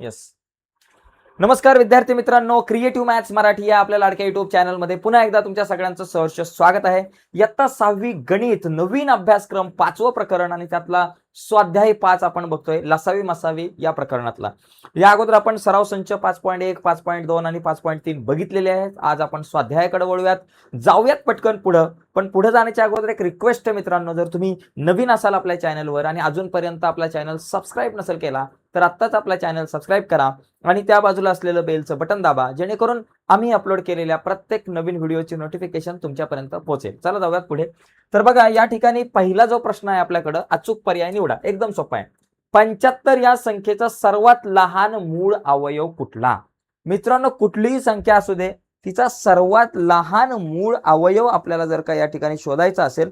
Yes. नमस्कार विद्यार्थी मित्रांनो, क्रिएटिव्ह मॅथ्स मराठी या आपल्या लाडक्या युट्यूब चॅनलमध्ये पुन्हा एकदा तुमच्या सगळ्यांचं सहर्ष स्वागत आहे. इयत्ता 6वी गणित नवीन अभ्यासक्रम 5वं प्रकरण आणि त्यातला स्वाध्याय 5 आपण बघतोय, लसावी मसावी या प्रकरणातला. या अगोदर आपण सराव संच 5.1, 5.2 आणि 5.3 बघितलेले आहेत. आज आपण स्वाध्यायाकडे वळूयात, जाऊयात पटकन पुढं. पण पुढे जाण्याच्या अगोदर एक रिक्वेस्ट आहे मित्रांनो, जर तुम्ही नवीन असाल आपल्या चॅनलवर आणि अजूनपर्यंत आपला चॅनल सबस्क्राईब नसेल केला तर आत्ताच आपला चॅनल सबस्क्राईब करा आणि त्या बाजूला असलेलं बेलचं बटन दाबा, जेणेकरून आम्ही अपलोड केलेल्या प्रत्येक नवीन व्हिडिओची नोटिफिकेशन तुमच्यापर्यंत पोहोचेल. चला जाऊयात पुढे. तर बघा, या ठिकाणी पहिला जो प्रश्न आहे आपल्याकडं, अचूक पर्याय निवडा. एकदम सोपा आहे. 75 या संख्येचा सर्वात लहान मूळ अवयव कुठला? मित्रांनो, कुठलीही संख्या असू दे, तिचा सर्वात लहान मूळ अवयव आपल्याला जर का या ठिकाणी शोधायचा असेल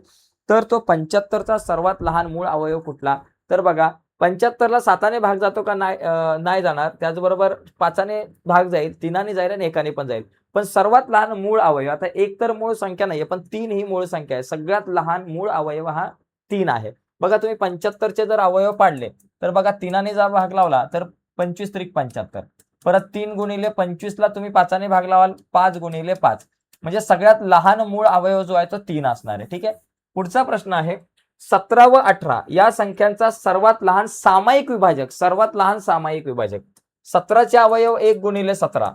तर तो 75चा सर्वात लहान मूळ अवयव कुठला? तर बघा, 75ला 7ने भाग जातो का? नाही जाणार. त्याचबरोबर 5ने भाग जाईल, 3ने जाईल आणि 1ने पण जाईल. पण सर्वात लहान मूळ अवयव, आता 1 तर मूळ संख्या नाहीये, पण 3 ही मूळ संख्या आहे. सगळ्यात लहान मूळ अवयव हा 3 आहे. बघा, तुम्ही 75चे जर अवयव पाडले तर बघा, 3ने जर भाग लावला तर 25 त्रिक 75. परत 3 गुणिले 25 ला तुम्ही 5ने भाग लावाल, 5 गुणिले 5. म्हणजे सगळ्यात लहान मूळ अवयव जो आहे तो 3 असणार आहे. ठीक आहे. पुढचा प्रश्न आहे, 17 व 18 या संख्यांचा सर्वात लहान सामायिक विभाजक. सर्वात लहान सामायिक विभाजक 17चे अवयव 1 गुणिले 17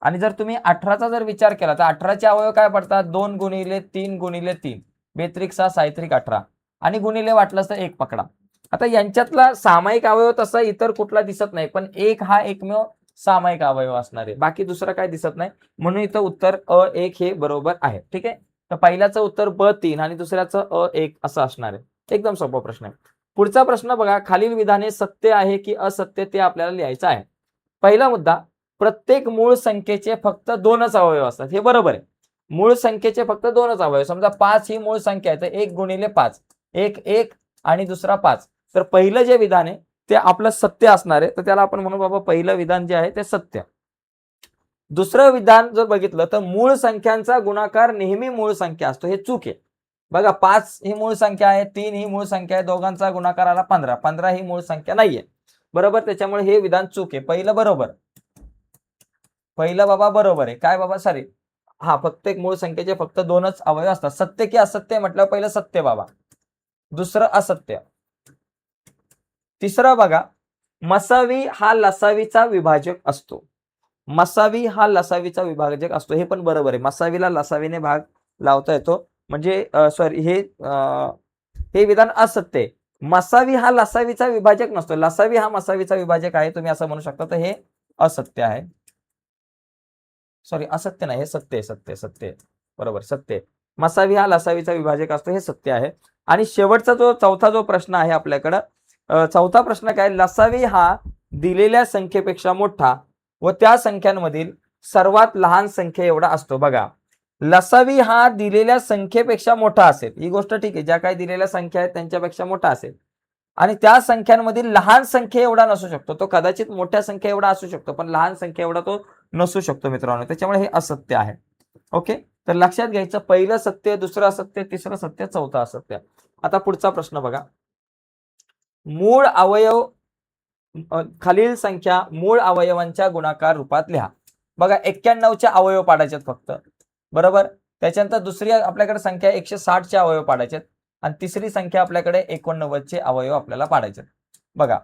आणि जर तुम्ही 18चा जर विचार केला तर 18चे अवयव काय पडतात? 2 गुणिले 3 गुणिले 3, बेत्रिक 6, सायत्रिक 18 आणि गुणिले वाटलं तर 1 पकडा. आता यांच्यातला सामायिक अवयव तसा इतर कुठला दिसत नाही, पण 1 हा एकमेव सामायिक अवयव असणार आहे. बाकी दुसरं काय दिसत नाही, म्हणून इथं उत्तर अ1 हे बरोबर आहे. ठीक आहे. तर पहिल्याचं उत्तर ब3 आणि दुसऱ्याचं अ1 असं असणार आहे. एकदम सोपा प्रश्न आहे. पुढचा प्रश्न बघा, खालील विधाने सत्य आहे की असत्य ते आपल्याला लिहायचं आहे. पहिला मुद्दा, प्रत्येक मूळ संख्येचे फक्त 2च अवयव असतात. हे बरोबर आहे. मूळ संख्येचे फक्त 2च अवयव. समजा 5 ही मूळ संख्या आहे तर 1 गुणिले 5, 1 1 आणि दुसरा 5. तर पहिलं जे विधान आहे ते आपलं सत्य असणार आहे, तर त्याला आपण म्हणू बाबा पहिलं विधान जे आहे ते सत्य. दुसरं विधान जर बघितलं तर मूळ संख्यांचा गुणाकार नेहमी मूळ संख्या असतो, हे चूक आहे. बघा, 5 ही मूळ संख्या आहे, 3 ही मूळ संख्या आहे, दोघांचा गुणाकार आला 15. 15 ही मूळ संख्या नाहीये. बरोबर, त्याच्यामुळे हे विधान चूक आहे. पहिलं बरोबर. पहिलं बाबा बरोबर आहे. काय बाबा? सॉरी, हा, प्रत्येक मूळ संख्येचे फक्त 2च अवयव असतात. सत्य की असत्य म्हटलं, पहिलं सत्य बाबा, दुसरं असत्य. तिसरं बघा, मसावी हा लसावीचा विभाजक असतो. मसावी हा लसावीचा विभाजक असतो, हे पण बरोबर आहे. मसावीला लसावीने भाग लावता येतो, म्हणजे सॉरी, हे विधान असत्य आहे. मसावी हा लसावीचा विभाजक नसतो, लसावी हा मसावीचा विभाजक आहे, तुम्ही असं म्हणू शकता. तर हे असत्य आहे. सॉरी, असत्य नाही, हे सत्य आहे. सत्य सत्य बरोबर, सत्य. मसावी हा लसावीचा विभाजक असतो, हे सत्य आहे. आणि शेवटचा जो चौथा जो प्रश्न आहे आपल्याकडं, चौथा प्रश्न काय? लसावी हा दिलेल्या संख्येपेक्षा मोठा व त्या संख्यांमधील सर्वात लहान संख्या एवढा असतो. बघा, लसावी हा दिलेल्या संख्येपेक्षा मोठा असेल, ही गोष्ट ठीक आहे. ज्या काही दिलेल्या संख्या आहेत त्यांच्यापेक्षा मोठा असेल आणि त्या संख्यांमधील लहान संख्या एवढा नसू शकतो. तो कदाचित मोठ्या संख्या एवढा असू शकतो, पण लहान संख्या एवढा तो नसू शकतो मित्रांनो. त्याच्यामुळे हे असत्य आहे. ओके, तर लक्षात घ्यायचं, पहिलं सत्य, दुसरं असत्य, तिसरं सत्य, चौथं असत्य. आता पुढचा प्रश्न बघा, मूळ अवयव, खालील संख्या मूळ अवयवांच्या गुणाकार रूपात लिहा. बघा, 91चे अवयव पाडायचे फक्त. बरोबर. त्याच्यानंतर दुसरी आपल्याकडे संख्या 160चे अवयव पाडायचे आणि तिसरी संख्या आपल्याकडे 89चे अवयव आपल्याला पाडायचे. बघा,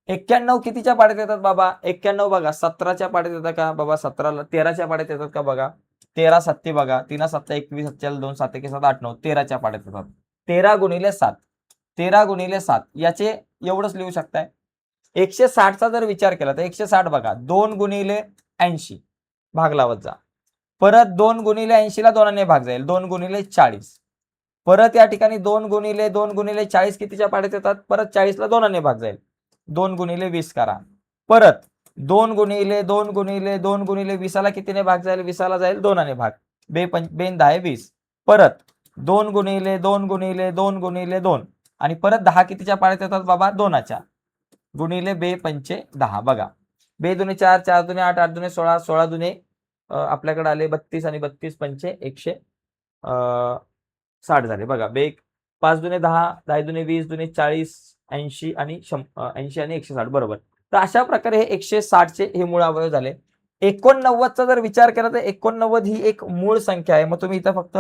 91 कितीच्या पाड्यात येतात बाबा? 91 बघा 17च्या पाड्यात येतात का बाबा? 17ला 13च्या पाड्यात येतात का? बघा, 13 7 बघा, 3 7 21, 47 2 7 1 7 8 9, 13च्या पाड्यात येतात. 13 गुणिले 7, 13 गुणिले 7 याचे एवढंच लिहू शकताय. 160चा जर विचार केला तर 160 बघा, 2 गुणिले 80 भाग लावत जा. परत 2 गुणिले 80 ला 2ने भाग जाईल, 2 गुणिले 40. परत या ठिकाणी 2 गुणिले 40 कितीच्या पाड्यात येतात? परत 40 ला 2ने भाग जाईल, 2 गुणिले 20 करा. परत 2 गुणिले 20 ला कितीने भाग जाईल? 20 ला जाईल 2ने भाग, बेन 10 20. परत 2 गुणिले 2 आणि परत 10 कितीच्या पाड्यात येतात बाबा? 2च्या, गुणिले बे पंचे 10. बघा, बे दुने 4, 4 दुने 8, 8 दुने 16, 16 दुने आपल्याकडे आले 32 आणि 32 पंचे 160 झाले. बघा, बे 5 दुने 10, 10 दुने 20, दुने 40, 80 आणि 80 आणि 160. बरोबर. तर अशा प्रकारे हे 160चे हे मूळ अवयव झाले. 89चा जर विचार केला तर 89 ही एक मूळ संख्या आहे. मग तुम्ही इथं फक्त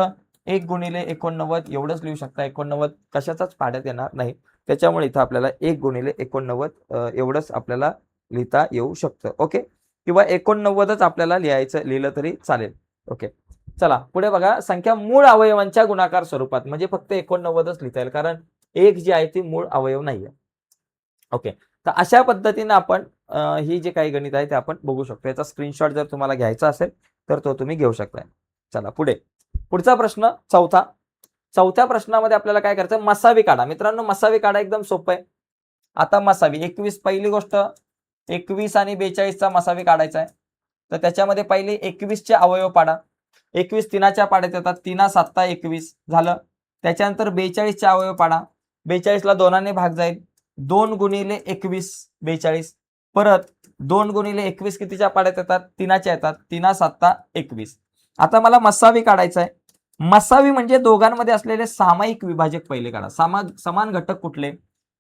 1 गुणिले 89 एवढंच लिहू शकता. 89 कशाचाच पाड्यात येणार नाही. त्याच्यामुळे इथं आपल्याला 1 गुणिले 89 एवढंच आपल्याला लिहिता येऊ शकतं. ओके, किंवा 89च आपल्याला लिहिलं तरी चालेल. ओके, चला पुढे बघा. संख्या मूळ अवयवांच्या गुणाकार स्वरूपात, म्हणजे फक्त 89च लिहिता येईल, कारण 1 जी आहे ती मूळ अवयव नाहीये. ओके, तर अशा पद्धतीने आपण ही जे काही गणित आहे ते आपण बघू शकतो. याचा स्क्रीनशॉट जर तुम्हाला घ्यायचा असेल तर तो तुम्ही घेऊ शकता. चला पुढे, पुढचा प्रश्न चौथा. चौथ्या प्रश्नामध्ये आपल्याला काय करायचं, मसावी काढा. मित्रांनो, मसावी काढा एकदम सोपं आहे. आता मसावी 21, पहिली गोष्ट 21 आणि 42चा मसावी काढायचा आहे. तर त्याच्यामध्ये पहिले 21चे अवयव पाडा. 21 तीनाच्या पाड्यात येतात. 3 7 21 झालं. त्याच्यानंतर 42चे अवयव पाडा. 42ला 2ने भाग जाईल. 2 गुणिले 21 42. परत 2 गुणिले 21 कितीच्या पाड्यात येतात, 3च्या येतात. 3 7 21. आता मला मसावी काढायचा आहे. मसावी म्हणजे दोघांमध्ये असलेले सामायिक विभाजक पहिले काढा. समान घटक कुठले,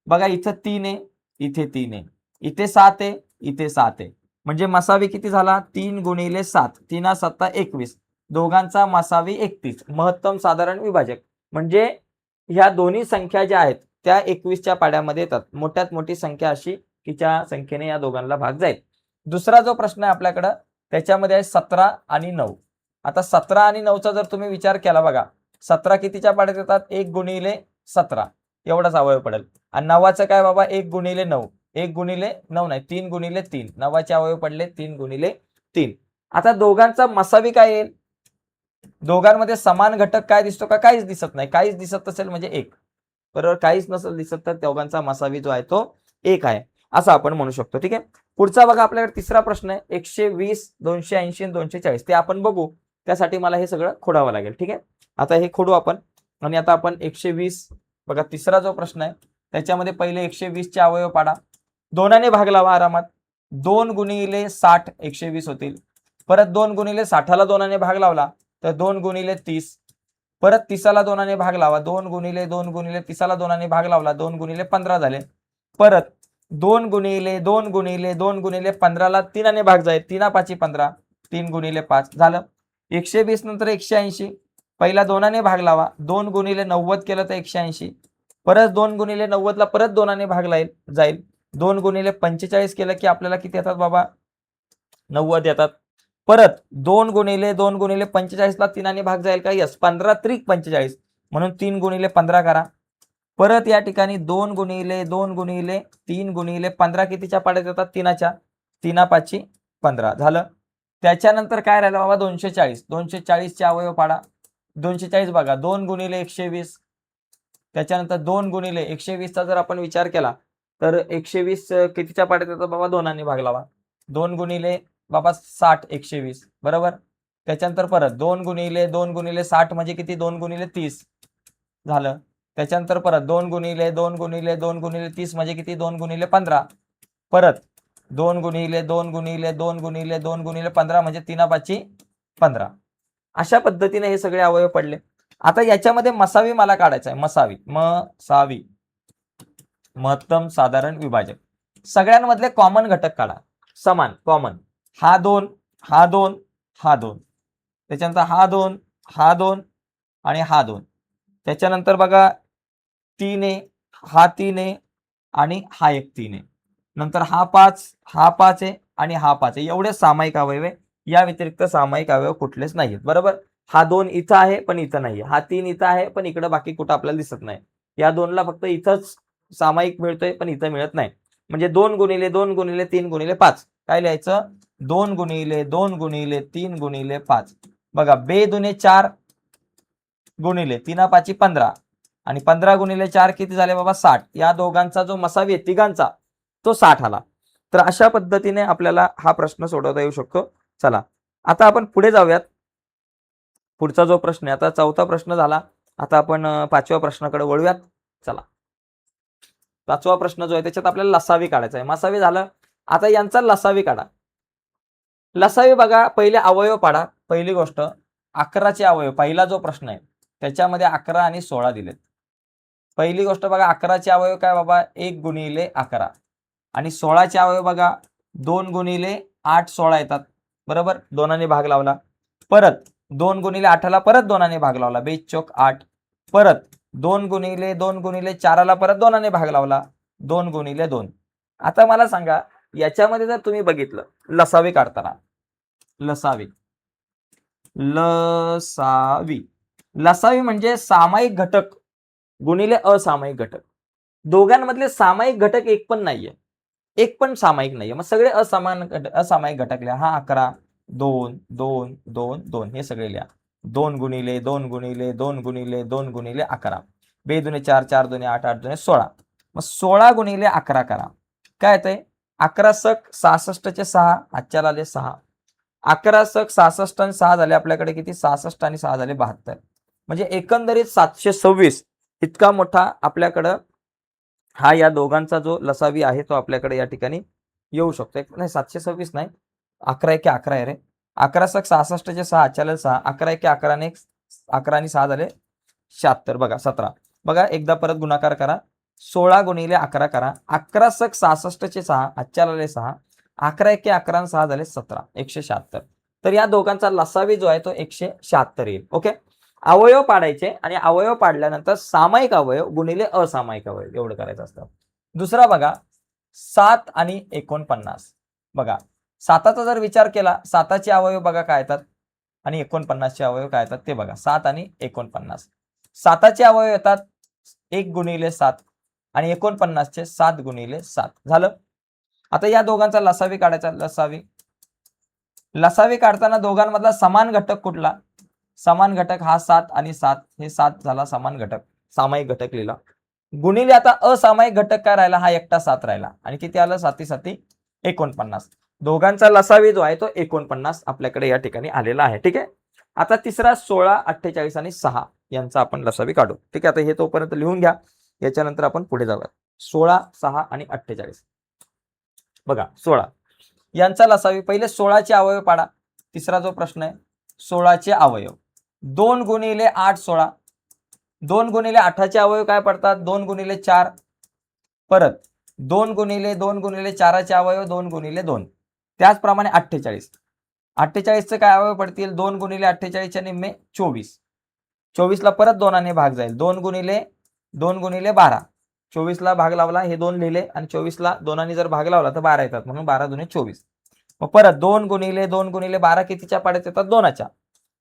बघा इथं 3 आहे, इथे 3 आहे, इथे 7 आहे, इथे 7 आहे. म्हणजे मसावी किती झाला, 3 गुणिले 7. 3 7 21. दोघांचा मसावी 31. महत्तम साधारण विभाजक म्हणजे ह्या दोन्ही संख्या ज्या आहेत त्या 21च्या पाड्यामध्ये येतात. मोठ्यात मोठी संख्या अशी की ज्या संख्येने या दोघांना भाग जाईल. दुसरा जो प्रश्न आहे आपल्याकडं त्याच्यामध्ये आहे 17 आणि 9. आता 17 आणि 9चा जर तुम्ही विचार केला, बघा 17 कितीच्या पाड्यात येतात, 1 गुणिले 17 एवढाच अवयव पडेल. आणि 9चं काय बाबा, 1 गुणिले 9. 1 गुणिले 9 नाही, 3 गुणिले 3. 9चे अवयव पडले 3 गुणिले 3. आता दोघांचा मसावी काय येईल, दोघांमध्ये समान घटक काय दिसतो का, काहीच दिसत नाही. काहीच दिसत असेल म्हणजे 1, बरोबर. काहीच नसेल दिसत तर दोघांचा मसावी जो आहे तो 1 आहे, असं आपण म्हणू शकतो. ठीक आहे. पुढचा बघा आपल्याकडे तिसरा प्रश्न आहे 120, 280 आणि 240. ते आपण बघू, त्यासाठी मला हे सगळं खोडावं लागेल. ठीक आहे, आता हे खोडू आपण. आणि आता आपण 120 बघा, तिसरा जो प्रश्न आहे त्याच्यामध्ये पहिले 120चे अवयव पाडा. 2ने भाग लावा आरामात. 2 गुणिले 60 120 होतील. परत 2 गुणिले 60ला 2ने भाग लावला तर 2 गुणिले 30. परत 30ला 2ने भाग लावा. 2 गुणिले 30ला 2ने भाग लावला, 2 गुणिले 15 झाले. परत 2 गुणिले 15ला 3ने भाग जाईल. 3 5 15. 3 गुणिले 5 झालं. 120 नंतर 180. पहिला 2ने भाग लावा. 2 गुणिले 90 केलं तर 180. परत 2 गुणिले 90ला परत 2ने भाग जाईल. 2 गुणिले 45 केलं की आपल्याला किती येतात बाबा, 90 येतात. परत 2 गुणिले 45ला 3ने भाग जाईल का, यस. 15 त्रिक 45 म्हणून 3 गुणिले 15 करा. परत या ठिकाणी 2 गुणिले 3 गुणिले 15 कितीच्या पाड्यात येतात, 3च्या. 3 5 15 झालं. त्याच्यानंतर काय राहिलं बाबा, 240. 240चे अवयव पाडा. 240 बघा, 2 गुणिले 120. त्याच्यानंतर 2 गुणिले 120चा जर आपण विचार केला तर 120 कितीच्या पाड्यात येतात बाबा, 2ने भाग लावा. 2 गुणिले बाबा 60 120 बरोबर. त्याच्यानंतर परत 2 गुणिले 60 म्हणजे किती, 2 गुणिले 30 झालं. त्याच्यानंतर परत 2 गुणिले 30 म्हणजे किती, 2 गुणिले 15. परत 2 गुणिले 15 म्हणजे 3 5 15. अशा पद्धतीने हे सगळे अवयव पडले. आता याच्यामध्ये मसावी मला काढायचा आहे. मसावी महत्तम साधारण विभाजक. सगळ्यांमधले कॉमन घटक काढा, समान कॉमन. हा 2, हा 2, हा 2. त्याच्यानंतर हा 2, हा 2 आणि हा 2. त्याच्यानंतर बघा 3 आहे, हा 3 आहे आणि हा एक 3 आहे. नंतर हा 5, हा 5 आहे आणि हा 5 आहे. एवढे सामायिक अवयव आहे. या व्यतिरिक्त सामायिक अवयव कुठलेच नाहीत, बरोबर. हा 2 इथं आहे पण इथं नाहीये. हा 3 इथं आहे पण इकडे बाकी कुठं आपल्याला दिसत नाही. या 2ला फक्त इथंच सामायिक मिळतोय पण इथं मिळत नाही. म्हणजे 2 गुणिले 3 गुणिले 5 काय लिहायचं, 2 गुणिले 3 गुणिले 5. बघा, 2 दुने 4 गुणिले 3 5 15 आणि 15 गुणिले 4 किती झाले बाबा, 60. या दोघांचा जो मसावी आहे तिघांचा तो 60 आला. तर अशा पद्धतीने आपल्याला हा प्रश्न सोडवता येऊ शकतो. चला आता आपण पुढे जाऊयात. पुढचा जो प्रश्न आहे, आता चौथा प्रश्न झाला. आता आपण 5व्या प्रश्नाकडे वळूयात. चला, 5वा प्रश्न जो आहे त्याच्यात आपल्याला लसावी काढायचा आहे. मसावी झालं. आता यांचा लसावी काढा. लसावी बघा, पहिले अवयव पाडा. पहिली गोष्ट 11चे अवयव, पहिला जो प्रश्न आहे त्याच्यामध्ये 11 आणि 16 दिलेत. पहिली गोष्ट बघा, 11चे अवयव काय बाबा, 1 गुणिले 11. आणि 16चे अवयव बघा 2 गुणिले 8 16 येतात बरोबर, दोनाने भाग लावला. परत 2 गुणिले 8ला परत दोनाने भाग लावला, 2 चौक 8. परत 2 गुणिले 2 गुणिले 4ला परत दोनाने भाग लावला, 2 गुणिले 2. आता मला सांगा याच्यामध्ये जर तुम्ही बघितलं लसावी काढताना, लसावी लसावी लसावी म्हणजे सामायिक घटक गुणिले असामायिक घटक. दोघांमधले सामायिक घटक एक पण नाहीये, एक पण सामायिक नाहीये, मग सगळे असामायिक घटक लिहा. हा 11 2 2 2 2 हे सगळे लिहा. 2 गुणिले 2 गुणिले 2 गुणिले 2 गुणिले 11, 2 दुने 4 4 दुने 8 8 दुने 16. मग 16 गुणिले 11 करा, काय येतंय 11 सक 66 चे 6, आजच्या आले 6. 11 सक 66 आणि 6 झाले आपल्याकडे किती, 66 आणि 6 झाले 72. म्हणजे एकंदरीत 726 इतका मोठा आपल्याकडं हा या दोघांचा जो लसावी आहे तो आपल्याकडे या ठिकाणी येऊ शकतो. नाही 726 नाही, 11 एके 11 आहे रे. 11 सक 66 चे 6, चालेल 6. 11 एके 11 ने 11 आणि 6 झाले 76. बघा 17. बघा एकदा परत गुणाकार करा, 16 गुणिले 11 करा. 11 सक 66 चे 6, आजच्या आले 6. 11 एके 11 आणि 6 झाले 17, 176. तर या दोघांचा लसावी जो आहे तो 176 येईल. ओके, अवयव पाडायचे आणि अवयव पाडल्यानंतर सामायिक अवयव गुणिले असामायिक अवयव एवढं करायचं असतं. दुसरा बघा 7 आणि 49. बघा 7चा जर विचार केला, 7चे अवयव बघा काय येतात आणि 49चे अवयव काय येतात ते बघा. 7 आणि 49. 7चे अवयव येतात 1 गुणिले 7 आणि 49चे 7 गुणिले 7 झालं. आता या दोघांचा लसावी काढायचा. लसावी काढताना दोघांमधला समान घटक कुठला, समान घटक हा 7 आणि 7, हे 7 झाला समान घटक, सामायिक घटक लिहिला. गुणिले आता असामायिक घटक काय राहिला, हा एकटा 7 राहिला आणि किती आलं 7 7 49. दोघांचा लसावी जो आहे तो 49 आपल्याकडे या ठिकाणी आलेला आहे. ठीक आहे, आता तिसरा 16 48 आणि 6 यांचा आपण लसावी काढू. ठीक आहे, आता हे तोपर्यंत लिहून घ्या, याच्यानंतर आपण पुढे जाऊया. 16 6 आणि 48. बघा 16 यांचा लसावी, पहिले 16चे अवयव पाडा. तिसरा जो प्रश्न आहे 16चे अवयव, 2 गुणिले 8 16. 2 गुणिले 8चे अवयव काय पडतात, 2 गुणिले 4. परत 2 गुणिले 2 गुणिले 4चे अवयव 2 गुणिले 2. त्याचप्रमाणे 48. 48चे काय अवयव पडतील, 2 गुणिले 48च्या निम्मे 24. 24ला परत दोनाने भाग जाईल, 2 गुणिले 12. 24ला भाग लावला, हे 2 लिहिले आणि 24ला दोनाने जर भाग लावला तर 12 येतात, म्हणून 12 दुने 24. मग परत 2 गुणिले 2 गुणिले 12 कितीच्या पाड्यात येतात, 2च्या,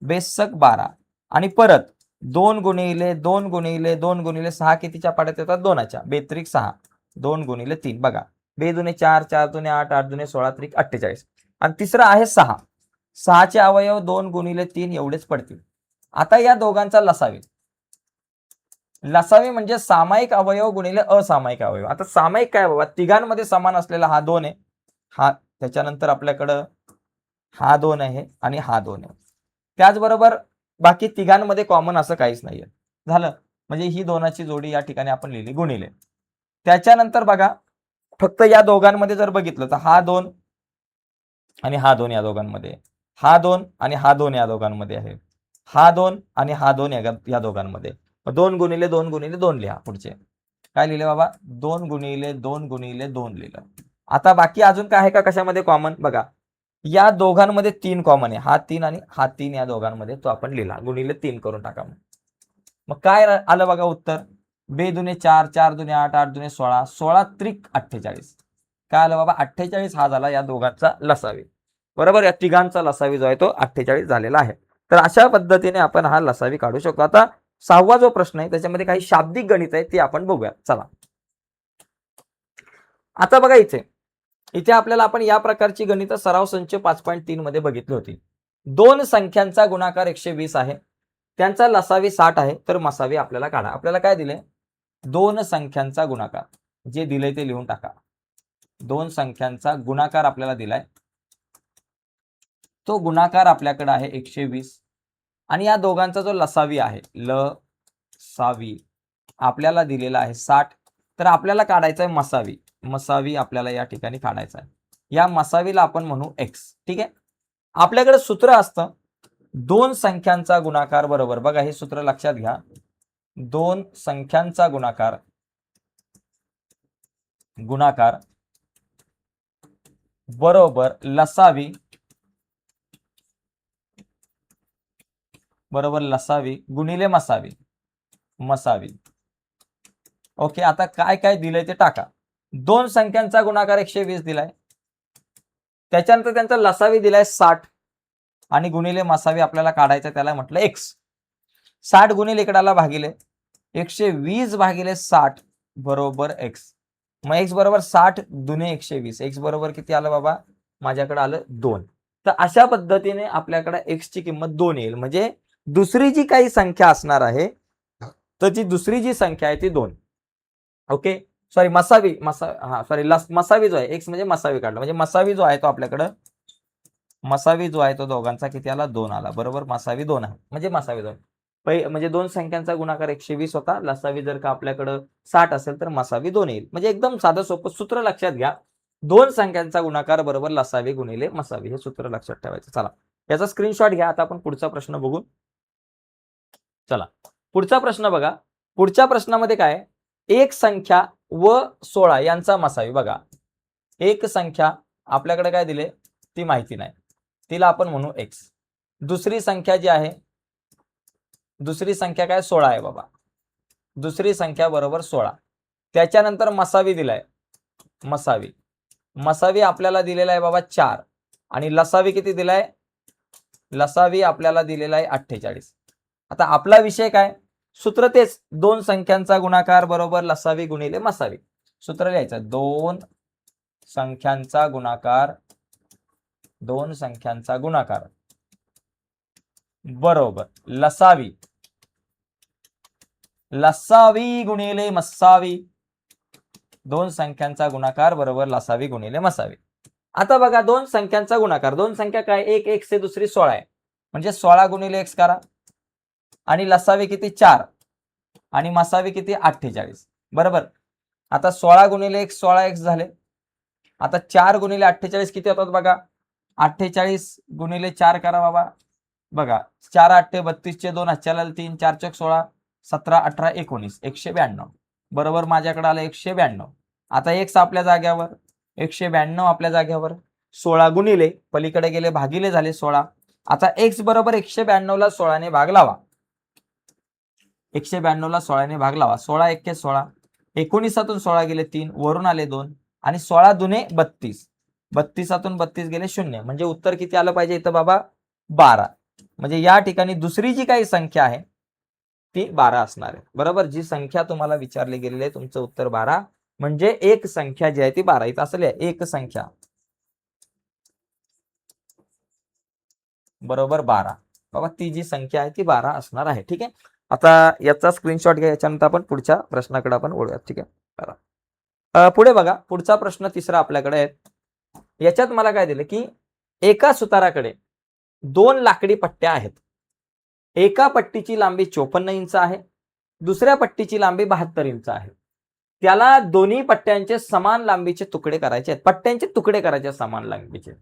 बेसक 12. आणि परत 2 गुणिले 2 गुणिले 2 गुणिले 6 कितीच्या पाड्यात येतात, 2च्या, बेत्रिक 6. 2 गुणिले 3 बघा, 2 दुने 4 4 दुने 8 8 दुने 16 त्रिक 48. आणि तिसरा आहे 6. 6चे अवयव 2 गुणिले 3 एवढेच पडतील. आता या दोघांचा लसावी, लसावी म्हणजे सामायिक अवयव गुणिले असामायिक अवयव. आता सामायिक काय बाबा, तिघांमध्ये समान असलेला हा 2 आहे, हा त्याच्यानंतर आपल्याकडं हा 2 आहे आणि हा 2 आहे. त्याचबरोबर बाकी तिघांमध्ये कॉमन असं काहीच नाहीये. झालं, म्हणजे ही दोनाची जोडी या ठिकाणी आपण लिहिली गुणिले. त्याच्यानंतर बघा फक्त या दोघांमध्ये जर बघितलं तर हा 2 आणि हा 2 या दोघांमध्ये, हा 2 आणि हा 2 या दोघांमध्ये आहे, हा 2 आणि हा 2 या दोघांमध्ये. 2 गुणिले 2 गुणिले 2 लिहा. पुढचे काय लिहिले बाबा, 2 गुणिले 2 गुणिले 2 लिहिलं. आता बाकी अजून काय आहे का कशामध्ये कॉमन, बघा या दोघांमध्ये 3 कॉमन आहे, हा 3 आणि हा 3 या दोघांमध्ये, तो आपण लिहिला गुणिले 3 करून टाका. मग काय आलं बघा उत्तर, 2 दुने 4 4 दुने 8 8 दुने 16 16 त्रिक 48. काय आलं बाबा, 48 हा झाला या दोघांचा लसावी. बरोबर, या तिघांचा लसावी जो आहे तो 48 झालेला आहे. तर अशा पद्धतीने आपण हा लसावी काढू शकतो. आता 6वा जो प्रश्न आहे त्याच्यामध्ये काही शाब्दिक गणित आहे ते आपण बघूया. चला आता बघा इथे आपल्याला आपण या प्रकारची गणित सराव संच 5.3 मध्ये बघितली होती. दोन संख्यांचा गुणाकार 120 आहे, त्यांचा लसावी 60 आहे, तर मसावी आपल्याला काढा. आपल्याला काय दिले, दोन संख्यांचा गुणाकार, जे दिले ते लिहून टाका. दोन संख्यांचा गुणाकार आपल्याला दिलाय, तो गुणाकार आपल्याकडे आहे 120 आणि या दोघांचा जो लसावी आहे लसावी आपल्याला दिलेला आहे 60. तर आपल्याला काढायचा आहे मसावी. मसावी आपल्याला या ठिकाणी काढायचा आहे. या मसावीला आपण म्हणू x. ठीक आहे, आपल्याकडे सूत्र असतं दोन संख्यांचा गुणाकार बरोबर, बघा हे सूत्र लक्षात घ्या, दोन संख्यांचा गुणाकार बरोबर लसावी बरोबर लसावी गुणिले मसावी मसावी. ओके, आता काय काय दिलंय ते टाका. दोन संख्यांचा गुणाकार 120 दिलाय, त्याच्यानंतर त्यांचा लसावी दिलाय 60 आणि गुणिले मसावी आपल्याला काढायचं, त्याला म्हटलं एक्स. 60 गुणिले इकडाला भागिले 120 भागिले 60 बरोबर एक्स. मग एक्स बरोबर 60 दुने 120. एक्स बरोबर किती आलं बाबा, माझ्याकडे आलं 2. तर अशा पद्धतीने आपल्याकडे एक्स ची किंमत 2 येईल. म्हणजे दुसरी जी काही संख्या असणार आहे तर ती दुसरी जी संख्या आहे ती 2. ओके, सॉरी मसावी मसावी जो आहे, एक्स म्हणजे मसावी काढला, म्हणजे मसावी जो आहे तो आपल्याकडं मसावी जो आहे तो दोघांचा किती आला, 2 आला. बरोबर, मसावी 2 आहे, म्हणजे मसावी 2. म्हणजे दोन संख्यांचा गुणाकार 120 होता, लसावी जर का आपल्याकडं 60 असेल तर मसावी 2 येईल. म्हणजे एकदम साधं सोपं सूत्र लक्षात घ्या. दोन संख्यांचा गुणाकार बरोबर लसावी गुणिले मसावी, हे सूत्र लक्षात ठेवायचं. चला, याचा स्क्रीनशॉट घ्या. आता आपण पुढचा प्रश्न बघू. चला, पुढचा प्रश्न बघा. पुढच्या प्रश्नामध्ये काय, एक संख्या व 16 यांचा मसावी. बघा, एक संख्या आपल्याकडे काय दिले ती माहिती नाही, तिला आपण म्हणू एक्स. दुसरी संख्या जी आहे, दुसरी संख्या काय 16 आहे बाबा, दुसरी संख्या बरोबर 16. त्याच्यानंतर मसावी दिलाय, मसावी मसावी आपल्याला दिलेला आहे बाबा 4 आणि लसावी किती दिलाय, लसावी आपल्याला दिलेला आहे 48. आता आपला विषय काय, सूत्र तेच, दोन संख्यांचा गुणाकार बरोबर लसावी गुणिले मसावी. सूत्र लिहायचं, दोन संख्यांचा गुणाकार, दोन संख्यांचा गुणाकार बरोबर लसावी, लसावी गुणिले मसावी. दोन संख्यांचा गुणाकार बरोबर लसावी गुणिले मसावी. आता बघा, दोन संख्यांचा गुणाकार, दोन संख्या काय, एक एक्स आहे, दुसरी 16 आहे, म्हणजे 16 गुणिले एक्स करा आणि लसावी किती 4 आणि मसावी किती 48. बरोबर, आता 16 गुणिले एक्स 16 एक्स झाले. आता 4 गुणिले 48 किती होतात बघा, 48 गुणिले 4 करा बाबा. बघा, 4 8 32 चे 2 हातच्याला 3, 4 चौक 16, 17 18 19, 192. बरोबर, माझ्याकडे आलं 192. आता एक्स आपल्या जाग्यावर, 192 आपल्या जाग्यावर, 16 गुणिले पलीकडे गेले भागिले झाले 16. आता एक्स बरोबर 192 ला 16 ने भाग लावा, 192 ला 16 ने भाग लावा. 16 1 16, 19 16 गेले 3, वरून आले 2 आणि 16 दुने 32, 32 32 गेले 0. म्हणजे उत्तर किती आलं पाहिजे इथं बाबा, 12. म्हणजे या ठिकाणी दुसरी जी काही संख्या आहे ती 12 असणार आहे. बरोबर, जी संख्या तुम्हाला विचारली गेलेली आहे तुमचं उत्तर 12. म्हणजे एक संख्या जी आहे ती 12 इथं असली आहे, एक संख्या बरोबर 12. बाबा, ती जी संख्या आहे ती 12 असणार आहे. ठीक आहे, आता याचा स्क्रीनशॉट घ्या, याच्यानंतर आपण पुढच्या प्रश्नाकडे आपण वळूयात. ठीक आहे, पुढे बघा, पुढचा प्रश्न तिसरा आपल्याकडे आहे. याच्यात मला काय दिलं की एका सुताराकडे 2 लाकडी पट्ट्या आहेत. एका पट्टीची लांबी 54 इंच आहे, दुसऱ्या पट्टीची लांबी 72 इंच आहे. त्याला दोन्ही पट्ट्यांचे समान लांबीचे तुकडे करायचे आहेत, पट्ट्यांचे तुकडे करायचे समान लांबीचे,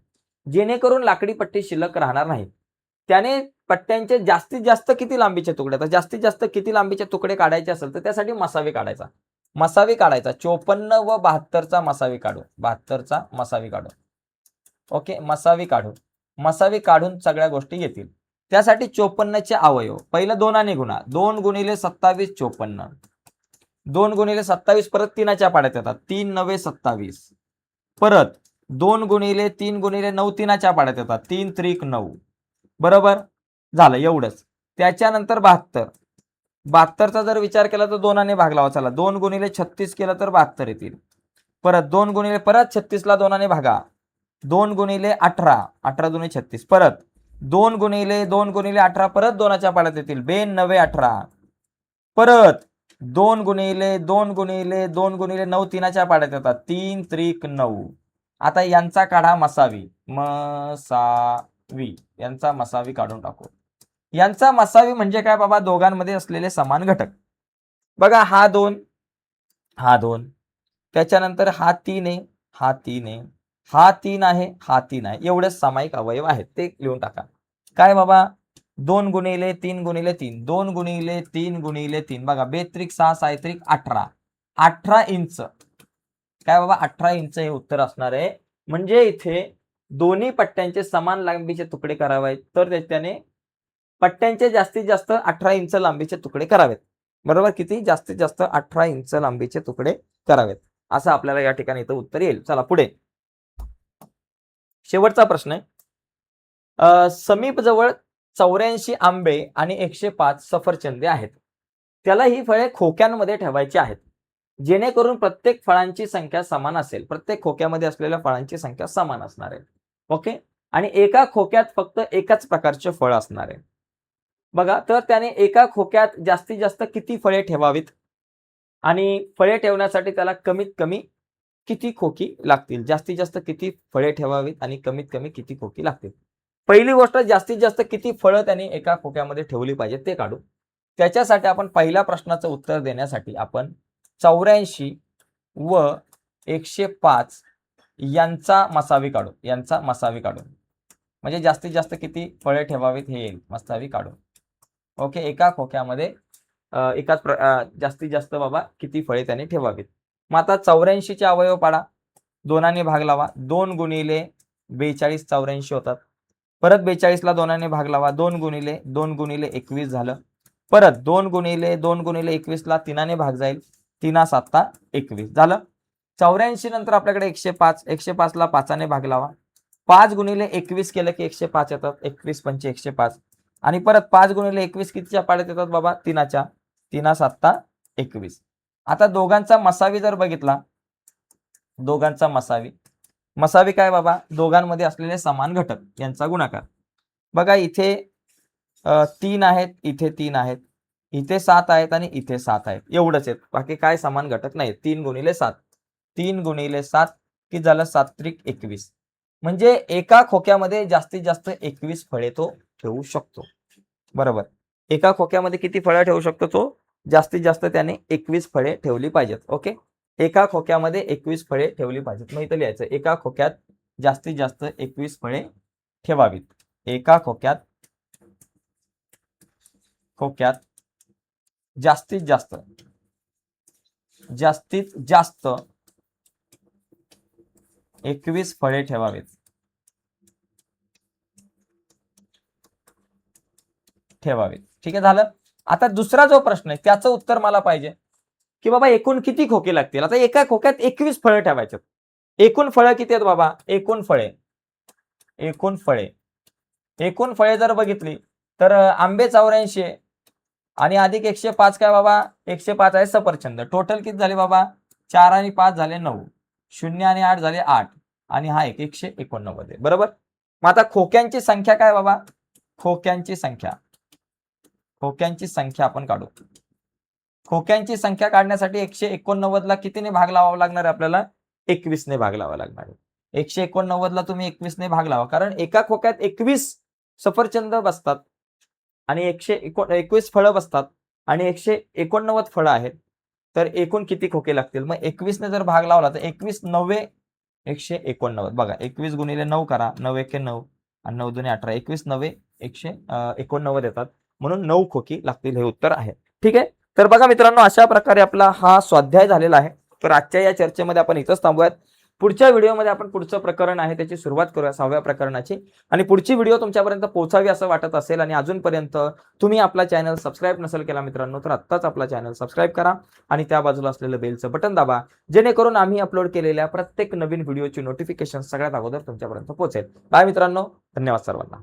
जेणेकरून लाकडी पट्टी शिल्लक राहणार नाही. त्याने पट्ट्यांचे जास्तीत जास्त किती लांबीचे तुकडे, आता जास्तीत जास्त किती लांबीचे तुकडे काढायचे असेल तर त्यासाठी मसावी काढायचा. मसावी काढायचा 54 व 72चा मसावी काढू, 72चा मसावी काढू. ओके, मसावी काढू, मसावी काढून सगळ्या गोष्टी येतील. त्यासाठी 54चे अवयव, पहिलं 2 गुणा, 2 गुणिले 27 54, 2 गुणिले 27 परत 3च्या पाड्यात येतात, 3 9 27, परत 2 गुणिले 3 गुणिले 9 3च्या पाड्यात येतात, 3 त्रिक 9. बरोबर झालं, एवढंच. त्याच्यानंतर 72, 72चा जर विचार केला तर 2 भाग लावा. चला, 2 गुणिले 36 केलं तर 72 येतील. परत 2 गुणिले परत 36 ला 2 भागा, 2 गुणिले 18, 18 दुने 36, परत 2 गुणिले 18 परत 2च्या पाड्यात येतील, 2 9 18, परत 2 गुणिले 2 गुणिले 2 गुणिले 9 3च्या पाड्यात येतात, 3 त्रिक 9. आता यांचा काढा मसावी, मसावी, यांचा मसावी काढून टाकू. यांचा मसावी म्हणजे काय बाबा, दोघांमध्ये असलेले समान घटक. बघा, हा 2, हा 2, त्याच्यानंतर हा 3 आहे, हा 3 आहे, हा 3 आहे, हा 3 आहे, एवढेच सामायिक अवयव आहेत, ते लिहून टाका. काय बाबा, 2 गुणिले 3 गुणिले 3, 2 गुणिले 3 गुणिले 3, बघा, 2 त्रिक 6, 6 त्रिक 18, 18 इंच. काय बाबा, 18 इंच हे उत्तर असणार आहे. म्हणजे इथे दोन्ही पट्ट्यांचे समान लांबीचे तुकडे करावे तर त्याने पट्ट्यांचे जास्तीत जास्त 18 इंच लांबीचे तुकडे करावेत. बरोबर, किती जास्तीत जास्त 18 इंच लांबीचे तुकडे करावेत असं आपल्याला या ठिकाणी इथं उत्तर येईल. चला पुढे शेवटचा प्रश्न आहे. समीप जवळ 84 आंबे आणि 105 सफरचंदे आहेत. त्याला ही फळे खोक्यांमध्ये ठेवायची आहेत जेणेकरून प्रत्येक फळांची संख्या समान असेल. प्रत्येक खोक्यामध्ये असलेल्या फळांची संख्या समान असणार आहे. ओके, आणि एका खोक्यात फक्त एकाच प्रकारचे फळ असणार आहे. बघा, तर त्याने एका खोक्यात जास्तीत जास्त किती फळे ठेवावीत आणि फळे ठेवण्यासाठी त्याला कमीत कमी किती खोकी लागतील, जास्तीत जास्त किती फळे ठेवावीत आणि कमीत कमी किती खोकी लागतील. पहिली गोष्ट, जास्तीत जास्त किती फळं त्याने एका खोक्यामध्ये ठेवली पाहिजे ते काढू. त्याच्यासाठी आपण पहिल्या प्रश्नाचं उत्तर देण्यासाठी आपण 84 व 105 यांचा मसावी काढू. म्हणजे जास्तीत जास्त किती फळे ठेवावीत हे येईल, मसावी काढू. ओके, एका खोक्यामध्ये जास्तीत जास्त बाबा किती फळे त्याने ठेवावीत. मग आता 84 चे अवयव पाडा, दोनाने भाग लावा. 2 गुणिले 42 84 होतात. परत 42 ला दोनाने भाग लावा. 2 गुणिले 21 झालं. परत 2 गुणिले 21 ला 3ने भाग जाईल. 3 7 21 झालं. 84 नंतर आपल्याकडे 105 ला 5ने भाग लावा. 5 गुणिले 21 केलं की 105 येतात. 21 पंचे 105 आणि परत 5 गुणिले 21 कितीच्या पाड्यात येतात बाबा, 3च्या. 3 7 21. आता दोघांचा मसावी जर बघितला, दोघांचा मसावी काय बाबा, दोघांमध्ये असलेले समान घटक यांचा गुणाकार. बघा, इथे 3 आहेत, इथे 3 आहेत, इथे 7 आहेत आणि इथे 7 आहेत, एवढंच आहेत. बाकी काय समान घटक नाही. 3 गुणिले 7 की झालं 7 त्रिक 21. म्हणजे एका खोक्यामध्ये जास्तीत जास्त 21 फळे तो ठेवू शकतो. बरोबर, एका खोक्यामध्ये किती फळं ठेवू शकतो तो, जास्तीत जास्त त्याने 21 फळे ठेवली पाहिजेत. ओके, एका खोक्यामध्ये 21 फळे ठेवली पाहिजेत. मग इथं लिहायचं, एका खोक्यात जास्तीत जास्त 21 फळे ठेवावीत. एका खोक्यात जास्तीत जास्त 21 फळे ठेवावीत. ठीक आहे, झालं. आता दुसरा जो प्रश्न आहे त्याचं उत्तर मला पाहिजे की बाबा एकूण किती खोके लागतील. आता एका खोक्यात 21 फळं ठेवायचे. एकूण फळं किती आहेत बाबा, एकूण फळे जर बघितली तर आंबे 84 आणि अधिक 105 काय बाबा, 105 आहे सफरचंद. टोटल किती झाले बाबा, 4 आणि 5 झाले 9, 0 आणि 8 झाले 8 आणि हा 189 आहे. बरोबर, मग आता खोक्यांची संख्या काय बाबा, खोक्यांची संख्या आपण काढू. खोक्यांची संख्या काढण्यासाठी 189 ला कितीने भाग लावावा लागणार आहे आपल्याला, 21 ने भाग लावावा लागणार आहे. 189 ला तुम्ही 21 ने भाग लावा, कारण एका खोक्यात 21 सफरचंद बसतात आणि 121 फळं बसतात आणि 189 फळं आहेत. तर एकूण किती खोके लागतील. मग 21 ने जर भाग लावला तर 21 9 189. बघा, 21 गुणिले 9 करा, 9 1 9 आणि 9 2 18, 21 9 189 येतात. म्हणून 9 खोकी लागतील, हे उत्तर आहे. ठीक आहे, तर बघा मित्रांनो, अशा प्रकारे आपला हा स्वाध्याय झालेला आहे. तर आजच्या या चर्चेमध्ये आपण इथंच थांबूयात. पुढच्या व्हिडिओमध्ये आपण पुढचं प्रकरण आहे त्याची सुरुवात करूया, 6व्या प्रकरणाची. आणि पुढची व्हिडिओ तुमच्यापर्यंत पोहोचावी असं वाटत असेल आणि अजूनपर्यंत तुम्ही आपला चॅनल सबस्क्राईब नसेल केला मित्रांनो, तर आत्ताच आपला चॅनल सबस्क्राईब करा आणि त्या बाजूला असलेलं बेलचं बटन दाबा, जेणेकरून आम्ही अपलोड केलेल्या प्रत्येक नवीन व्हिडिओची नोटिफिकेशन सगळ्यात अगोदर तुमच्यापर्यंत पोहोचेल. बाय मित्रांनो, धन्यवाद सर्वांना.